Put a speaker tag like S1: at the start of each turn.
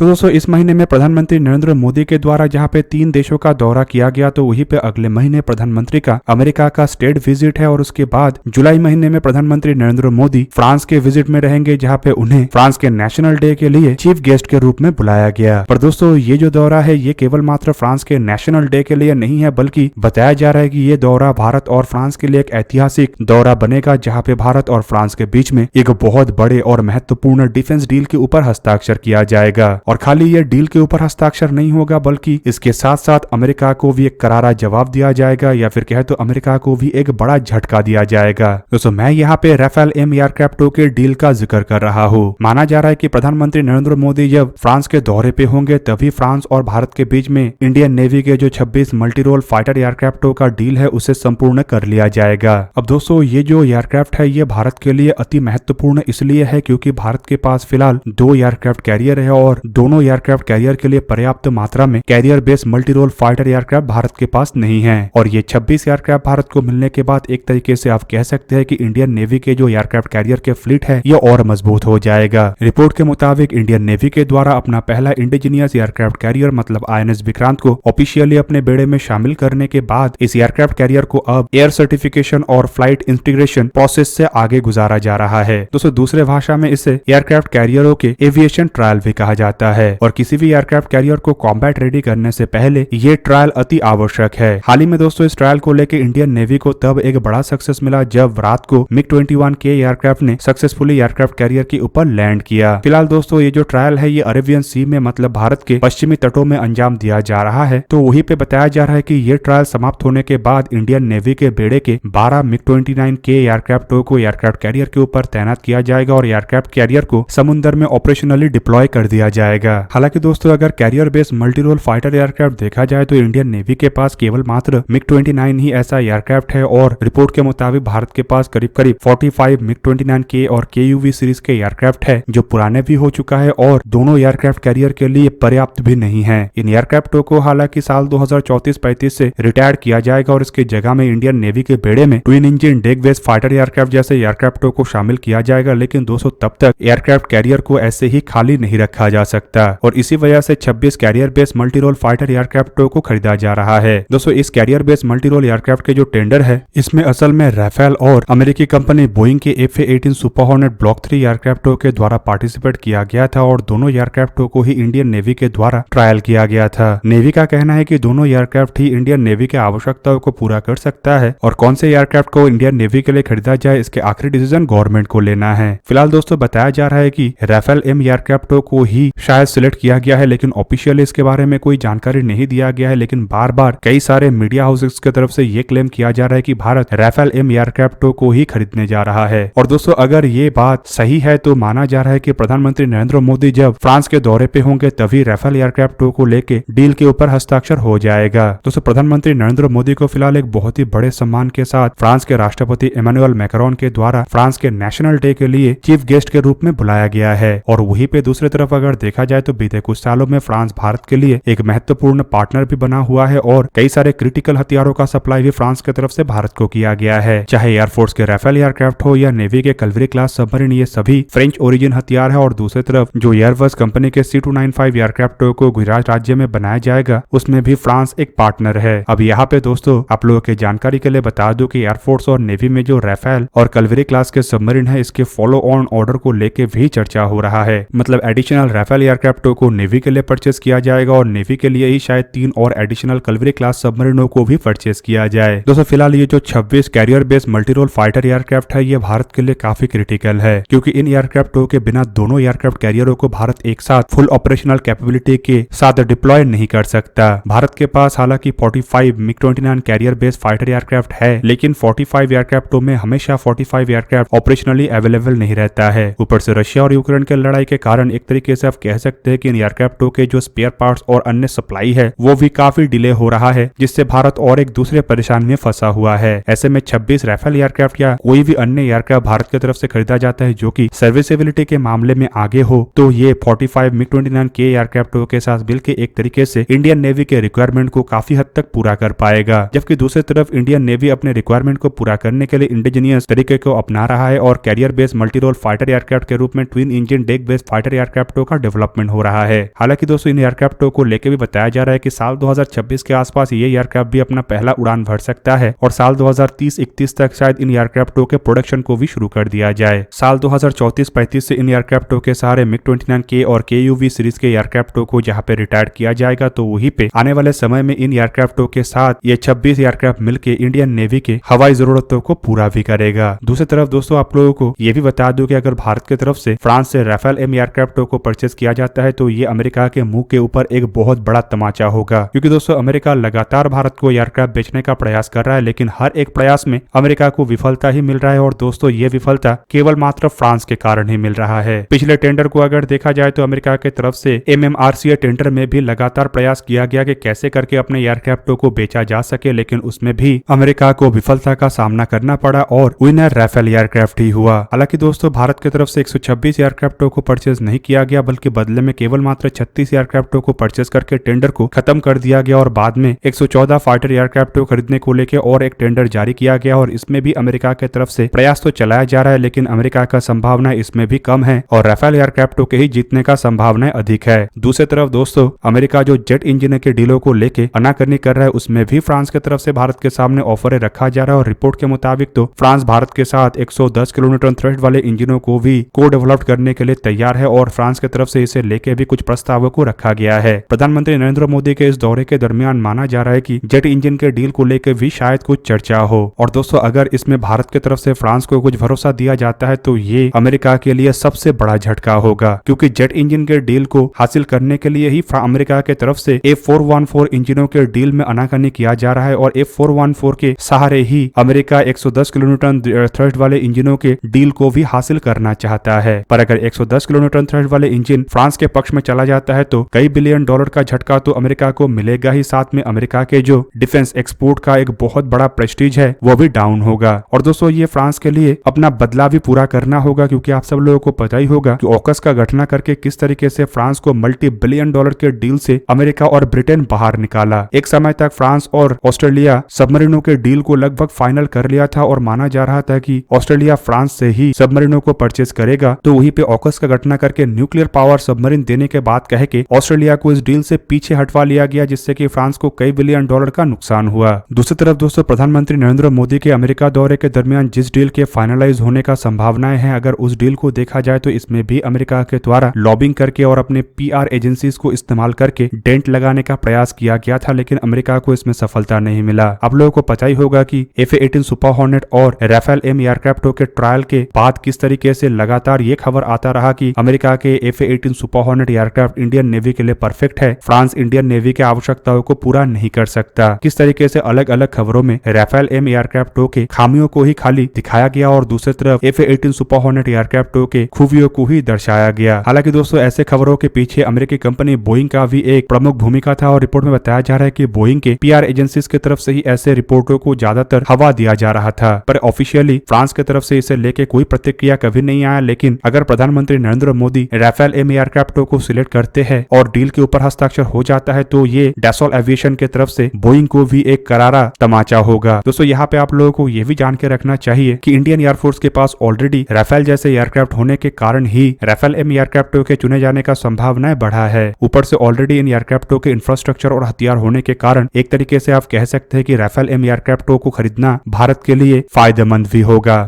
S1: तो दोस्तों इस महीने में प्रधानमंत्री नरेंद्र मोदी के द्वारा जहां पे 3 देशों का दौरा किया गया, तो वहीं पे अगले महीने प्रधानमंत्री का अमेरिका का स्टेट विजिट है और उसके बाद जुलाई महीने में प्रधानमंत्री नरेंद्र मोदी फ्रांस के विजिट में रहेंगे, जहां पे उन्हें फ्रांस के नेशनल डे के लिए चीफ गेस्ट के रूप में बुलाया गया। पर दोस्तों ये जो दौरा है ये केवल मात्र फ्रांस के नेशनल डे के लिए नहीं है, बल्कि बताया जा रहा है कि ये दौरा भारत और फ्रांस के लिए एक ऐतिहासिक दौरा बनेगा, जहां पे भारत और फ्रांस के बीच में एक बहुत बड़े और महत्वपूर्ण डिफेंस डील के ऊपर हस्ताक्षर किया जाएगा। और खाली ये डील के ऊपर हस्ताक्षर नहीं होगा, बल्कि इसके साथ साथ अमेरिका को भी एक करारा जवाब दिया जाएगा, या फिर कहे तो अमेरिका को भी एक बड़ा झटका दिया जाएगा। दोस्तों मैं यहाँ पे राफेल एम एयरक्राफ्ट के डील का जिक्र कर रहा हूँ। माना जा रहा है कि प्रधानमंत्री नरेंद्र मोदी जब फ्रांस के दौरे पे होंगे तभी फ्रांस और भारत के बीच में इंडियन नेवी के जो 26 मल्टी रोल फाइटर एयरक्राफ्टों का डील है उसे संपूर्ण कर लिया जाएगा। अब दोस्तों ये जो एयरक्राफ्ट है ये भारत के लिए अति महत्वपूर्ण इसलिए है क्योंकि भारत के पास फिलहाल 2 एयरक्राफ्ट कैरियर है और दोनों एयरक्राफ्ट कैरियर के लिए पर्याप्त मात्रा में carrier based multi role fighter aircraft Bharat के पास नहीं है। और ये 26 एयरक्राफ्ट भारत को मिलने के बाद एक तरीके से आप कह सकते हैं कि इंडियन नेवी के जो एयरक्राफ्ट कैरियर के फ्लीट है ये और मजबूत हो जाएगा। रिपोर्ट के मुताबिक इंडियन नेवी के द्वारा अपना पहला इंडिजीनियस एयरक्राफ्ट कैरियर मतलब INS विक्रांत को ऑफिशियली अपने बेड़े में शामिल करने के बाद इस एयरक्राफ्ट कैरियर को अब एयर सर्टिफिकेशन और फ्लाइट इंटीग्रेशन प्रोसेस से आगे गुजारा जा रहा है। दोस्तों दूसरे भाषा में इसे एयरक्राफ्ट कैरियरों के एविएशन ट्रायल भी कहा जाता है और किसी भी एयरक्राफ्ट कैरियर को कॉम्बैट रेडी करने से पहले ये ट्रायल अति आवश्यक है। हाल ही में दोस्तों इस ट्रायल को लेकर इंडियन नेवी को तब एक बड़ा सक्सेस मिला जब रात को MiG-21 के एयरक्राफ्ट ने सक्सेसफुली एयरक्राफ्ट कैरियर के ऊपर लैंड किया। फिलहाल दोस्तों ये जो ट्रायल है ये अरेबियन सी में मतलब भारत के पश्चिमी तटों में अंजाम दिया जा रहा है। तो वहीं पे बताया जा रहा है कि ये ट्रायल समाप्त होने के बाद इंडियन नेवी के बेड़े के 12 MiG-29 के एयरक्राफ्टों को एयरक्राफ्ट कैरियर के ऊपर तैनात किया जाएगा और एयरक्राफ्ट कैरियर को समुद्र में ऑपरेशनली डिप्लॉय कर दिया जाएगा। हालांकि दोस्तों अगर carrier based multi role fighter aircraft देखा जाए तो इंडियन नेवी के पास केवल मात्र MiG-29 ही ऐसा एयरक्राफ्ट है और रिपोर्ट के मुताबिक भारत के पास करीब 45 MiG-29 के और KUV सीरीज के एयरक्राफ्ट है जो पुराने भी हो चुका है और दोनों एयरक्राफ्ट कैरियर के लिए पर्याप्त भी नहीं है। इन एयरक्राफ्टों को हालांकि साल 2034-35 से रिटायर किया जाएगा और इसकी जगह में इंडियन नेवी के बेड़े में twin engine deck based fighter aircraft जैसे एयरक्राफ्टों को शामिल किया जाएगा। लेकिन दोस्तों तब तक एयरक्राफ्ट कैरियर को ऐसे ही खाली नहीं रखा जा सकता और इसी वजह से 26 carrier based multi role fighter एयरक्राफ्टों को खरीदा जा रहा है। दोस्तों इस carrier based multi role aircraft के जो टेंडर है इसमें असल में राफेल और अमेरिकी कंपनी बोइंग के FA-18 सुपर हॉर्नेट ब्लॉक 3 एयरक्राफ्टों के द्वारा पार्टिसिपेट किया गया था और दोनों एयरक्राफ्टों को ही इंडियन नेवी के द्वारा ट्रायल किया गया था। नेवी का कहना है कि दोनों एयरक्राफ्ट ही इंडियन नेवी के आवश्यकताओं को पूरा कर सकता है और कौन से एयरक्राफ्ट को इंडियन नेवी के लिए खरीदा जाए इसके आखिरी डिसीजन गवर्नमेंट को लेना है। फिलहाल दोस्तों बताया जा रहा है कि राफेल एम एयरक्राफ्टों को ही शायद सिलेक्ट किया गया है, लेकिन ऑफिशियली इसके बारे में कोई जानकारी नहीं दिया गया है। लेकिन बार बार कई सारे मीडिया हाउसेस की तरफ से ये क्लेम किया जा रहा है कि भारत राफेल एम एयरक्राफ्टों को ही खरीदने जा रहा है। और दोस्तों अगर ये बात सही है तो माना जा रहा है कि प्रधानमंत्री नरेंद्र मोदी जब फ्रांस के दौरे पे होंगे तभी राफेल एयरक्राफ्टों को लेके डील के ऊपर हस्ताक्षर हो जाएगा। दोस्तों प्रधानमंत्री नरेंद्र मोदी को फिलहाल एक बहुत ही बड़े सम्मान के साथ फ्रांस के राष्ट्रपति इमैनुअल मैक्रोन के द्वारा फ्रांस के नेशनल डे के लिए चीफ गेस्ट के रूप में बुलाया गया है। और वहीं पे दूसरी तरफ अगर देखा जाए तो बीते कुछ सालों में फ्रांस भारत के लिए एक महत्वपूर्ण पार्टनर भी बना हुआ है और कई सारे क्रिटिकल हथियारों का सप्लाई भी फ्रांस की तरफ से भारत को किया गया है। चाहे एयरफोर्स के राफेल एयरक्राफ्ट हो या नेवी के कलवरी क्लास सबमरीन, ये सभी फ्रेंच ओरिजिन हथियार है। और दूसरी तरफ जो एयरबस कंपनी के C295 एयरक्राफ्ट को गुजरात राज्य में बनाया जाएगा उसमें भी फ्रांस एक पार्टनर है। अब यहाँ पे दोस्तों आप लोगों की जानकारी के लिए बता दूं कि एयरफोर्स और नेवी में जो राफेल और कलवरी क्लास के सबमरीन है इसके फॉलो ऑन ऑर्डर को लेके भी चर्चा हो रहा है। मतलब एडिशनल राफेल एयरक्राफ्टों को नेवी के लिए परचेस किया जाएगा और नेवी के लिए ही शायद 3 और एडिशनल कलवरी क्लास सबमरीनों को भी परचेस किया जाए। दोस्तों फिलहाल ये जो 26 carrier based multi role fighter aircraft है ये भारत के लिए काफी क्रिटिकल है क्योंकि इन एयरक्राफ्टों के बिना दोनों एयरक्राफ्ट कैरियरों को भारत एक साथ फुल ऑपरेशनल कैपेबिलिटी के साथ डिप्लॉय नहीं कर सकता। भारत के पास हालांकि 45 MiG-29 career based fighter aircraft है, लेकिन 45 एयरक्राफ्टों में हमेशा 45 एयरक्राफ्ट ऑपरेशनली अवेलेबल नहीं रहता है। ऊपर से रशिया और यूक्रेन के लड़ाई के कारण एक तरीके से आप कह सकते हैं कि इन एयरक्राफ्टों के जो स्पेयर पार्ट्स और अन्य सप्लाई है वो भी काफी डिले हो रहा है, जिससे भारत और एक दूसरे परेशानी में फंसा हुआ है। ऐसे में 26 राफेल एयरक्राफ्ट या कोई भी अन्य एयरक्राफ्ट भारत की तरफ से खरीदा जाता है जो कि सर्विसेबिलिटी के मामले में आगे हो, तो ये 45 MiG-29 के एयरक्राफ्टों के साथ मिलकर एक तरीके से इंडियन नेवी के रिक्वायरमेंट को काफी हद तक पूरा कर पाएगा। जबकि दूसरी तरफ इंडियन नेवी अपने रिक्वायरमेंट को पूरा करने के लिए इंडिजीनियस तरीके को अपना रहा है और carrier based multi role fighter aircraft के रूप में twin engine deck based fighter एयरक्राफ्टों का डेवलप डेवलपमेंट हो रहा है। हालांकि दोस्तों इन एयरक्राफ्टों को लेकर भी बताया जा रहा है कि साल 2026 के आसपास ये एयरक्राफ्ट भी अपना पहला उड़ान भर सकता है और साल 2030-31 तक शायद इन एयरक्राफ्टों के प्रोडक्शन को भी शुरू कर दिया जाए। साल 2034-35 से इन एयरक्राफ्टों के सारे MiG-29K और KUV सीरीज के एयरक्राफ्टों को जहां पे रिटायर किया जाएगा, तो वहीं पे आने वाले समय में इन एयरक्राफ्टों के साथ ये 26 एयरक्राफ्ट मिलकर इंडियन नेवी के हवाई जरूरतों को पूरा भी करेगा। दूसरी तरफ दोस्तों आप लोगों को ये भी बता दूं कि अगर भारत की तरफ से फ्रांस से राफेल M एयरक्राफ्टों को परचेज किया जाता है तो ये अमेरिका के मुंह के ऊपर एक बहुत बड़ा तमाचा होगा, क्योंकि दोस्तों अमेरिका लगातार भारत को एयरक्राफ्ट बेचने का प्रयास कर रहा है, लेकिन हर एक प्रयास में अमेरिका को विफलता ही मिल रहा है और दोस्तों ये विफलता केवल मात्र फ्रांस के कारण ही मिल रहा है। पिछले टेंडर को अगर देखा जाए तो अमेरिका की तरफ से MMRCA टेंडर में भी लगातार प्रयास किया गया कि कैसे करके अपने एयरक्राफ्टों को बेचा जा सके, लेकिन उसमें भी अमेरिका को विफलता का सामना करना पड़ा और विनर राफेल एयरक्राफ्ट ही हुआ। हालांकि दोस्तों भारत की तरफ से 126 एयरक्राफ्टों को परचेज नहीं किया गया, बल्कि बदले में केवल मात्र 36 एयरक्राफ्टों को परचेज करके टेंडर को खत्म कर दिया गया और बाद में 114 फाइटर एयरक्राफ्ट को खरीदने को लेकर और एक टेंडर जारी किया गया और इसमें भी अमेरिका की तरफ से प्रयास तो चलाया जा रहा है, लेकिन अमेरिका का संभावना इसमें भी कम है और राफेल एयरक्राफ्टों के ही जीतने का संभावना अधिक है। दूसरी तरफ दोस्तों अमेरिका जो जेट इंजन के डीलों को लेकर आनाकानी कर रहा है, उसमें भी फ्रांस की तरफ से भारत के सामने ऑफर रखा जा रहा है और रिपोर्ट के मुताबिक तो फ्रांस भारत के साथ 110 किलोमीटर थ्रस्ट वाले इंजनों को भी को डेवलप करने के लिए तैयार है और फ्रांस की तरफ से इसे लेके भी कुछ प्रस्तावों को रखा गया है। प्रधानमंत्री नरेंद्र मोदी के इस दौरे के दरमियान माना जा रहा है कि जेट इंजन के डील को लेकर भी शायद कुछ चर्चा हो और दोस्तों अगर इसमें भारत की तरफ से फ्रांस को कुछ भरोसा दिया जाता है तो ये अमेरिका के लिए सबसे बड़ा झटका होगा, क्योंकि जेट इंजन के डील को हासिल करने के लिए ही अमेरिका की तरफ से F414 इंजनों के डील में आनाकानी किया जा रहा है और F414 के सहारे ही अमेरिका 110 किलोमीटर थ्रस्ट वाले इंजनों के डील को भी हासिल करना चाहता है। पर अगर 110 किलोमीटर थ्रस्ट वाले इंजन फ्रांस के पक्ष में चला जाता है तो कई बिलियन डॉलर का झटका तो अमेरिका को मिलेगा ही, साथ में अमेरिका के जो डिफेंस एक्सपोर्ट का एक बहुत बड़ा प्रेस्टीज है वो भी डाउन होगा। और दोस्तों ये फ्रांस के लिए अपना बदला भी पूरा करना होगा, क्योंकि आप सब लोगों को पता ही होगा कि ऑकस का घटना करके किस तरीके से फ्रांस को मल्टी बिलियन डॉलर के डील से अमेरिका और ब्रिटेन बाहर निकाला। एक समय तक फ्रांस और ऑस्ट्रेलिया सबमरीनों के डील को लगभग फाइनल कर लिया था और माना जा रहा था कि ऑस्ट्रेलिया फ्रांस से ही सबमरीनों को परचेज करेगा, तो वहीं पे ऑकस का घटना करके न्यूक्लियर पावर सबमरीन देने के बाद कह के ऑस्ट्रेलिया को इस डील से पीछे हटवा लिया गया, जिससे कि फ्रांस को कई बिलियन डॉलर का नुकसान हुआ। दूसरी तरफ दोस्तों प्रधानमंत्री नरेंद्र मोदी के अमेरिका दौरे के दरमियान जिस डील के फाइनलाइज होने का संभावनाएं हैं, अगर उस डील को देखा जाए तो इसमें भी अमेरिका के द्वारा लॉबिंग करके और अपने PR एजेंसीज को इस्तेमाल करके डेंट लगाने का प्रयास किया गया था, लेकिन अमेरिका को इसमें सफलता नहीं मिला। आप लोगों को पता ही होगा कि F-18 सुपर हॉर्नेट और राफेल M एयरक्राफ्टों के ट्रायल के बाद किस तरीके से लगातार ये खबर आता रहा कि अमेरिका के F-18 super hornet aircraft Indian navy के लिए परफेक्ट है, फ्रांस इंडियन नेवी के आवश्यकताओं को पूरा नहीं कर सकता। किस तरीके से अलग अलग खबरों में राफेल M एयरक्राफ्टों के खामियों को ही खाली दिखाया गया और दूसरी तरफ F-18 सुपर हॉर्नेट एयरक्राफ्टों के खूबियों को ही दर्शाया गया। हालांकि दोस्तों ऐसे खबरों के पीछे अमेरिकी कंपनी बोइंग का भी एक प्रमुख भूमिका था और रिपोर्ट में बताया जा रहा है कि बोइंग के PR एजेंसीज की तरफ से ही ऐसे रिपोर्टों को ज्यादातर हवा दिया जा रहा था, पर ऑफिशियली फ्रांस की तरफ से इसे लेके कोई प्रतिक्रिया कभी नहीं आया। लेकिन अगर प्रधानमंत्री नरेंद्र मोदी राफेल M एयरक्राफ्टों को सिलेक्ट करते हैं और डील के ऊपर हस्ताक्षर हो जाता है तो ये डैसॉल्ट एविएशन की तरफ से बोइंग को भी एक करारा तमाचा होगा। दोस्तों यहाँ पे आप लोगों को ये भी जान के रखना चाहिए कि इंडियन एयरफोर्स के पास ऑलरेडी राफेल जैसे एयरक्राफ्ट होने के कारण ही राफेल M एयरक्राफ्टों के चुने जाने का संभावनाएं बढ़ा है। ऊपर से ऑलरेडी इन एयरक्राफ्टों के इंफ्रास्ट्रक्चर और हथियार होने के कारण एक तरीके से आप कह सकते हैं कि राफेल M एयरक्राफ्टों को खरीदना भारत के लिए फायदेमंद भी होगा।